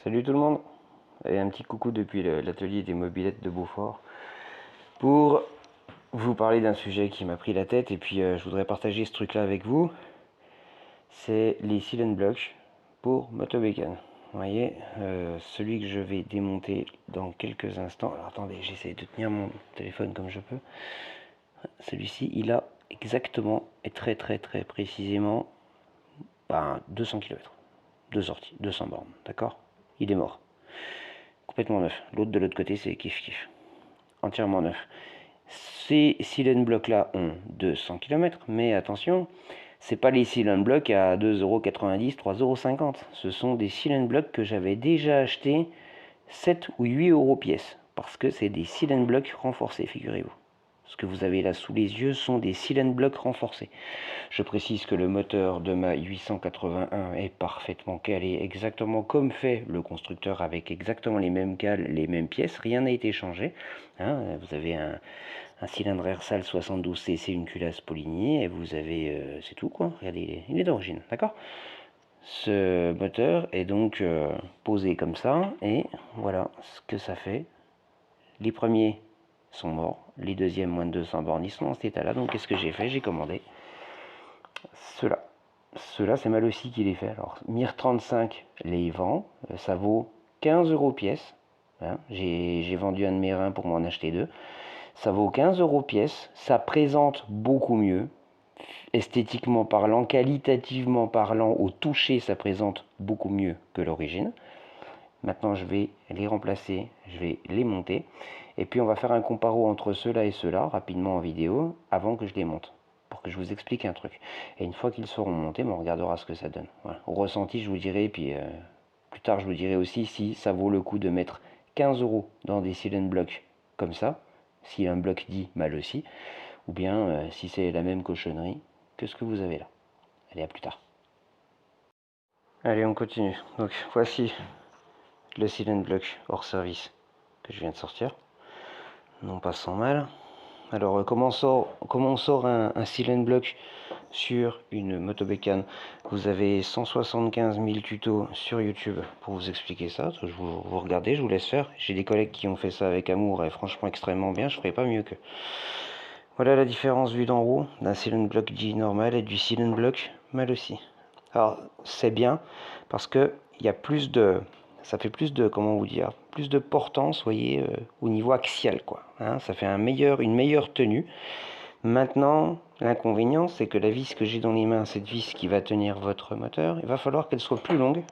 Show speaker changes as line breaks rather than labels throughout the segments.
Salut tout le monde, et un petit coucou depuis l'atelier des mobylettes de Beaufort pour vous parler d'un sujet qui m'a pris la tête et puis je voudrais partager ce truc là avec vous. C'est les seal and blocks pour motobécane. Vous voyez, celui que je vais démonter dans quelques instants. Alors attendez, j'essaie de tenir mon téléphone comme je peux. Celui-ci, il a exactement et très précisément 200 km de sortie, 200 bornes, d'accord? Il est mort. Complètement neuf. L'autre de l'autre côté, c'est kiff. Entièrement neuf. Ces seal and blocks là ont 200 km, mais attention, c'est pas les seal and blocks à 2,90 €, 3,50 €. Ce sont des seal and blocks que j'avais déjà achetés 7 ou 8 € pièce, parce que c'est des seal and blocks renforcés, figurez-vous. Ce que vous avez là sous les yeux sont des seal and blocks renforcés. Je précise que le moteur de ma 881 est parfaitement calé, exactement comme fait le constructeur, avec exactement les mêmes cales, les mêmes pièces, rien n'a été changé. Vous avez un cylindre Ersal 72 cc, une culasse Poligny, et vous avez, c'est tout quoi, regardez, il est d'origine, d'accord? Ce moteur est donc posé comme ça, et voilà ce que ça fait. Les premiers sont morts, les deuxièmes moins de 200 bornes, ils sont dans cet état là. Donc qu'est-ce que j'ai fait? J'ai commandé ceux-là, c'est mal aussi qui les fait. Alors Mir 35 les vend, ça vaut 15 € pièce, hein. J'ai vendu un de mes reins pour m'en acheter deux. Ça vaut 15 € pièce, ça présente beaucoup mieux, esthétiquement parlant, qualitativement parlant, au toucher ça présente beaucoup mieux que l'origine. Maintenant je vais les remplacer, je vais les monter, et puis on va faire un comparo entre ceux-là et ceux-là, rapidement en vidéo, avant que je les monte, pour que je vous explique un truc. Et une fois qu'ils seront montés, on regardera ce que ça donne. Voilà. Au ressenti, je vous dirai, puis plus tard je vous dirai aussi si ça vaut le coup de mettre 15 € dans des seal and blocks comme ça, si un bloc dit mal aussi, ou bien si c'est la même cochonnerie que ce que vous avez là. Allez, à plus tard. Allez, on continue. Donc voici le seal and block hors service que je viens de sortir, non pas sans mal. Alors comment on sort un seal and block sur une motobécane? Vous avez 175 000 tutos sur YouTube pour vous expliquer ça. Vous regardez, je vous laisse faire. J'ai des collègues qui ont fait ça avec amour et franchement extrêmement bien, je ferai pas mieux que. Voilà la différence vue d'en haut d'un seal and block dit normal et du seal and block mal aussi. Alors c'est bien parce que il y a plus de, ça fait plus de, comment vous dire, plus de portance, vous voyez, au niveau axial quoi. Ça fait une meilleure tenue. Maintenant, l'inconvénient, c'est que la vis que j'ai dans les mains, cette vis qui va tenir votre moteur, il va falloir qu'elle soit plus longue.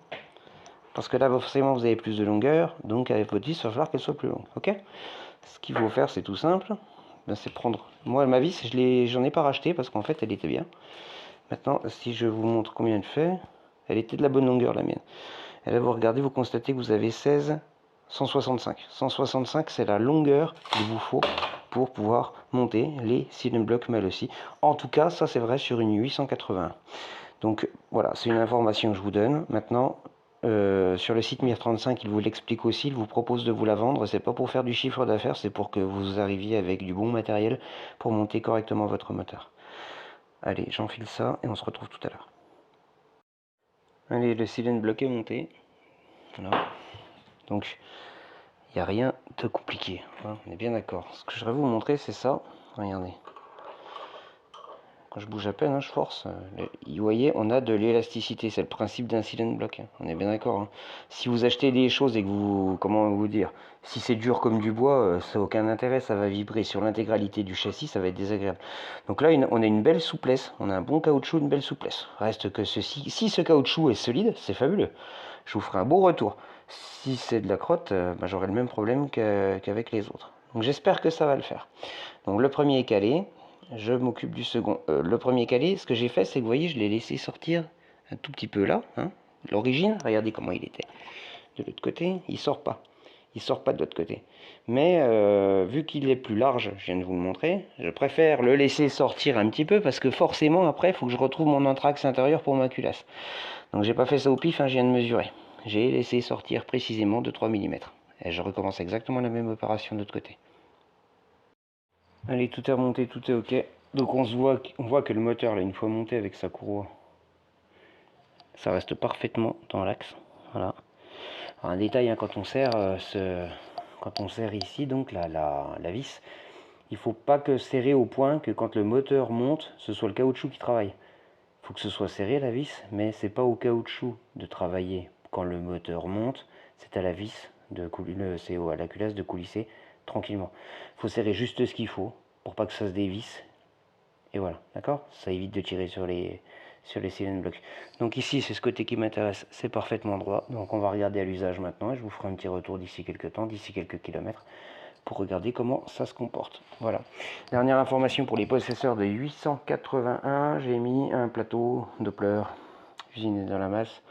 Parce que là, forcément, vous avez plus de longueur, donc avec votre vis, il va falloir qu'elle soit plus longue. Ok? Ce qu'il faut faire, c'est tout simple. C'est prendre. Moi, ma vis, j'en ai pas racheté parce qu'en fait, elle était bien. Maintenant, si je vous montre combien elle fait, elle était de la bonne longueur, la mienne. Et là, vous regardez, vous constatez que vous avez 165. 165, c'est la longueur qu'il vous faut pour pouvoir monter les seal and blocks mal aussi. En tout cas, ça c'est vrai sur une 881. Donc voilà, c'est une information que je vous donne. Maintenant, sur le site Mir 35, il vous l'explique aussi, il vous propose de vous la vendre. C'est pas pour faire du chiffre d'affaires, c'est pour que vous arriviez avec du bon matériel pour monter correctement votre moteur. Allez, j'enfile ça et on se retrouve tout à l'heure. Allez, le seal and block est monté. Voilà. Donc, il n'y a rien de compliqué, hein, on est bien d'accord. Ce que je voudrais vous montrer, c'est ça. Regardez. Quand je bouge à peine, je force. Vous voyez, on a de l'élasticité. C'est le principe d'un seal and block. On est bien d'accord. Si vous achetez des choses et que vous... Comment vous dire? Si c'est dur comme du bois, ça n'a aucun intérêt. Ça va vibrer sur l'intégralité du châssis. Ça va être désagréable. Donc là, on a une belle souplesse. On a un bon caoutchouc, une belle souplesse. Reste que ceci... Si ce caoutchouc est solide, c'est fabuleux. Je vous ferai un beau retour. Si c'est de la crotte, j'aurai le même problème qu'avec les autres. Donc j'espère que ça va le faire. Donc le premier est calé. Je m'occupe du second. Le premier calé, ce que j'ai fait, c'est que vous voyez, je l'ai laissé sortir un tout petit peu là. L'origine, regardez comment il était. De l'autre côté, il sort pas. Il sort pas de l'autre côté. Mais vu qu'il est plus large, je viens de vous le montrer, je préfère le laisser sortir un petit peu parce que forcément après, il faut que je retrouve mon anthrax intérieur pour ma culasse. Donc j'ai pas fait ça au pif, je viens de mesurer. J'ai laissé sortir précisément de 3 mm. Et je recommence exactement la même opération de l'autre côté. Allez, tout est remonté, tout est ok. Donc on voit que le moteur, là, une fois monté avec sa courroie, ça reste parfaitement dans l'axe. Voilà. Alors, un détail, hein, quand on serre ici donc la vis, il faut pas que serrer au point que quand le moteur monte, ce soit le caoutchouc qui travaille. Il faut que ce soit serré la vis, mais c'est pas au caoutchouc de travailler quand le moteur monte, c'est à la vis c'est à la culasse de coulisser tranquillement. Il faut serrer juste ce qu'il faut pour pas que ça se dévisse. Et voilà, d'accord? Ça évite de tirer sur les cylindres blocs. Donc ici, c'est ce côté qui m'intéresse, c'est parfaitement droit. Donc on va regarder à l'usage maintenant et je vous ferai un petit retour d'ici quelques temps, d'ici quelques kilomètres, pour regarder comment ça se comporte. Voilà. Dernière information pour les possesseurs de 881, j'ai mis un plateau Doppler usiné dans la masse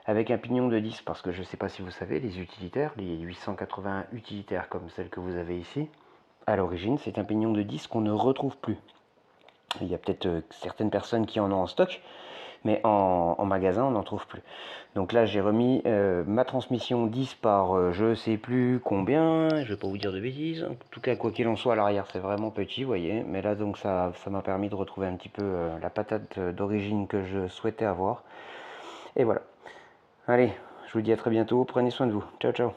avec un pignon de 10 parce que je ne sais pas si vous savez, les utilitaires, les 881 utilitaires comme celle que vous avez ici, à l'origine, c'est un pignon de 10 qu'on ne retrouve plus. Il y a peut-être certaines personnes qui en ont en stock, mais en magasin, on n'en trouve plus. Donc là, j'ai remis ma transmission 10 par je sais plus combien, je vais pas vous dire de bêtises. En tout cas, quoi qu'il en soit, à l'arrière, c'est vraiment petit, vous voyez. Mais là, donc, ça m'a permis de retrouver un petit peu la patate d'origine que je souhaitais avoir. Et voilà. Allez, je vous dis à très bientôt, prenez soin de vous. Ciao, ciao.